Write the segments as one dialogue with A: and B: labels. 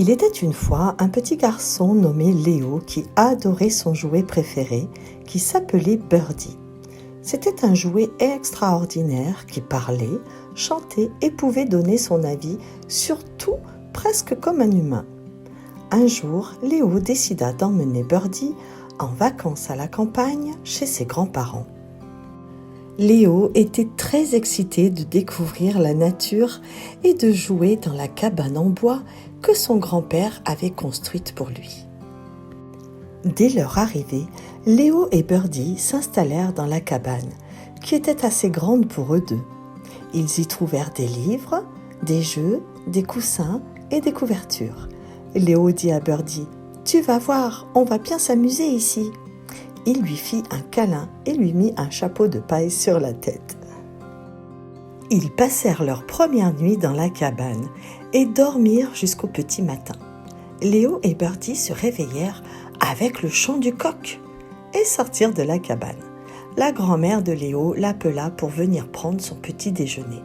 A: Il était une fois un petit garçon nommé Léo qui adorait son jouet préféré, qui s'appelait Birdie. C'était un jouet extraordinaire qui parlait, chantait et pouvait donner son avis sur tout, presque comme un humain. Un jour, Léo décida d'emmener Birdie en vacances à la campagne chez ses grands-parents. Léo était très excité de découvrir la nature et de jouer dans la cabane en bois que son grand-père avait construite pour lui. Dès leur arrivée, Léo et Birdie s'installèrent dans la cabane, qui était assez grande pour eux deux. Ils y trouvèrent des livres, des jeux, des coussins et des couvertures. Léo dit à Birdie : « Tu vas voir, on va bien s'amuser ici. » Il lui fit un câlin et lui mit un chapeau de paille sur la tête. Ils passèrent leur première nuit dans la cabane et dormirent jusqu'au petit matin. Léo et Birdie se réveillèrent avec le chant du coq et sortirent de la cabane. La grand-mère de Léo l'appela pour venir prendre son petit déjeuner.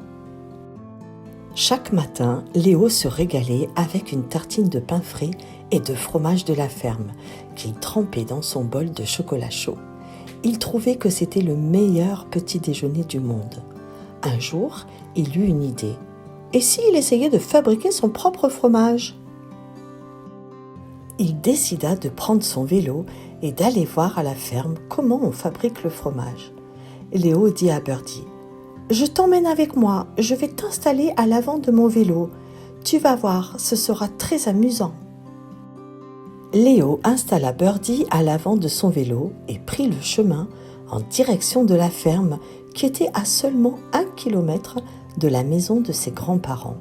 A: Chaque matin, Léo se régalait avec une tartine de pain frais et de fromage de la ferme qu'il trempait dans son bol de chocolat chaud. Il trouvait que c'était le meilleur petit déjeuner du monde. Un jour, il eut une idée. Et s'il essayait de fabriquer son propre fromage ? Il décida de prendre son vélo et d'aller voir à la ferme comment on fabrique le fromage. Léo dit à Birdie : « Je t'emmène avec moi, je vais t'installer à l'avant de mon vélo. Tu vas voir, ce sera très amusant. » Léo installa Birdie à l'avant de son vélo et prit le chemin en direction de la ferme qui était à seulement 1 kilomètre de la maison de ses grands-parents.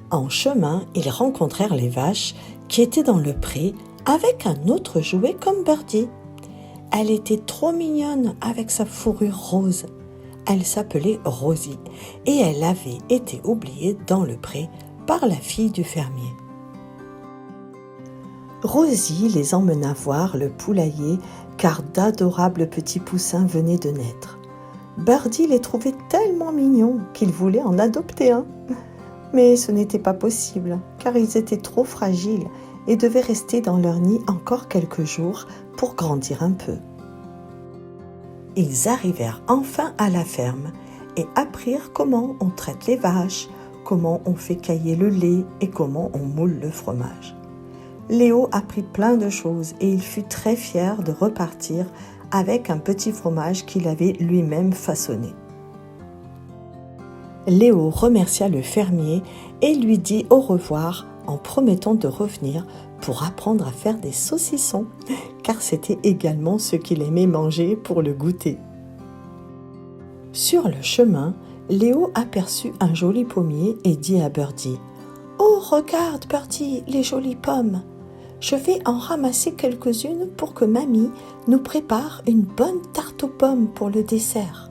A: En chemin, ils rencontrèrent les vaches qui étaient dans le pré avec un autre jouet comme Birdie. Elle était trop mignonne avec sa fourrure rose. Elle s'appelait Rosie et elle avait été oubliée dans le pré par la fille du fermier. Rosie les emmena voir le poulailler car d'adorables petits poussins venaient de naître. Birdie les trouvait tellement mignons qu'il voulait en adopter un. Mais ce n'était pas possible car ils étaient trop fragiles et devaient rester dans leur nid encore quelques jours pour grandir un peu. Ils arrivèrent enfin à la ferme et apprirent comment on traite les vaches, comment on fait cailler le lait et comment on moule le fromage. Léo apprit plein de choses et il fut très fier de repartir avec un petit fromage qu'il avait lui-même façonné. Léo remercia le fermier et lui dit au revoir en promettant de revenir pour apprendre à faire des saucissons, car c'était également ce qu'il aimait manger pour le goûter. Sur le chemin, Léo aperçut un joli pommier et dit à Birdie : « Oh, regarde, Birdie, les jolies pommes. Je vais en ramasser quelques-unes pour que mamie nous prépare une bonne tarte aux pommes pour le dessert. »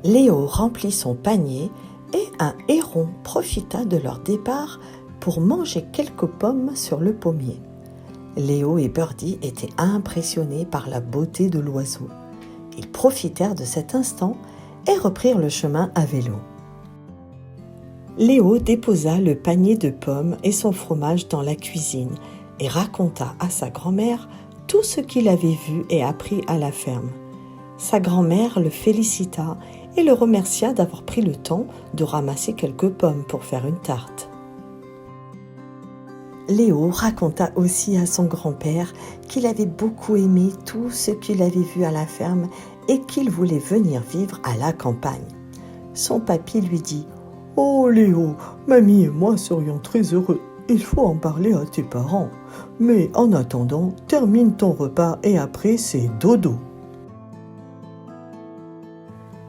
A: Léo remplit son panier et un héron profita de leur départ pour manger quelques pommes sur le pommier. Léo et Birdie étaient impressionnés par la beauté de l'oiseau. Ils profitèrent de cet instant et reprirent le chemin à vélo. Léo déposa le panier de pommes et son fromage dans la cuisine et raconta à sa grand-mère tout ce qu'il avait vu et appris à la ferme. Sa grand-mère le félicita et le remercia d'avoir pris le temps de ramasser quelques pommes pour faire une tarte. Léo raconta aussi à son grand-père qu'il avait beaucoup aimé tout ce qu'il avait vu à la ferme et qu'il voulait venir vivre à la campagne. Son papy lui dit : « Oh Léo, mamie et moi serions très heureux. Il faut en parler à tes parents. Mais en attendant, termine ton repas et après c'est dodo. »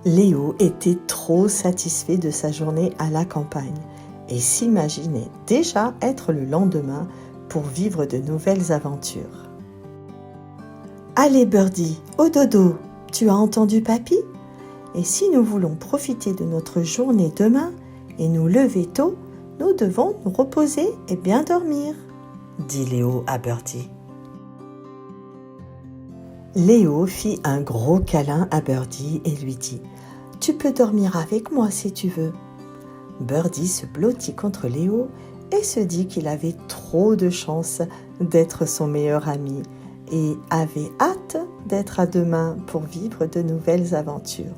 A: Léo était trop satisfait de sa journée à la campagne et s'imaginait déjà être le lendemain pour vivre de nouvelles aventures. « Allez Birdie, au dodo, tu as entendu papy ? Et si nous voulons profiter de notre journée demain et nous lever tôt, nous devons nous reposer et bien dormir, » dit Léo à Birdie. Léo fit un gros câlin à Birdie et lui dit : « Tu peux dormir avec moi si tu veux. » Birdie se blottit contre Léo et se dit qu'il avait trop de chance d'être son meilleur ami et avait hâte d'être à deux mains pour vivre de nouvelles aventures.